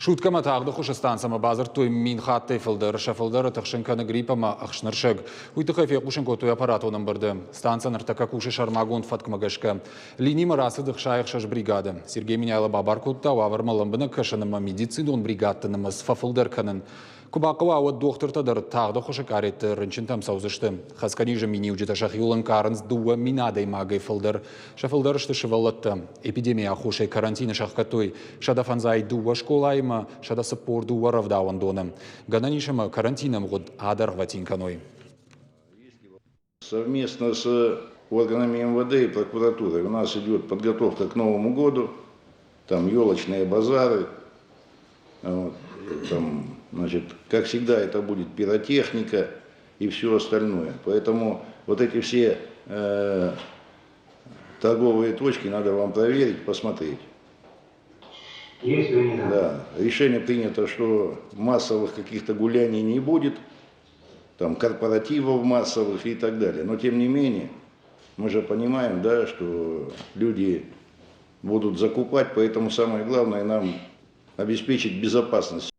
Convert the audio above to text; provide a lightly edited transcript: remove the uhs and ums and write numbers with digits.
Шутка матагды хушастанцама базар той мин хатты филдер, шафилдер, тахшинканы гриппама ахшнаршыг. Уйтыхай фекушенко той аппаратоном барды. Станция нартака куши шармагон фаткмагашка. Линии марасы дыхшаях шаш бригада. Сергей Миняйла бабаркутта, вавармаламбына кашанама медицинон бригадтынама сфафилдер канын. Кубакова ауат доктор тадар тағды хушак аретті рынчын тамсаузышты. Хаскани же мини уджиташах юлан карынс дуа минадай магай филдер. Шафилдер шты шывалатты. Эпидемия хушай карантина шахкатой. Шада фанзай дуа школайма, шада саппор дуа равдауан доном. Гананишама карантином год адар ватинканой. Совместно с органами МВД и прокуратурой у нас идет подготовка к Новому году. Там елочные базары. Там, значит, как всегда, это будет пиротехника и все остальное. Поэтому вот эти все торговые точки надо вам проверить, посмотреть. Да, решение принято, что массовых каких-то гуляний не будет, там корпоративов массовых и так далее. Но тем не менее, мы же понимаем, да, что люди будут закупать, поэтому самое главное нам обеспечить безопасность.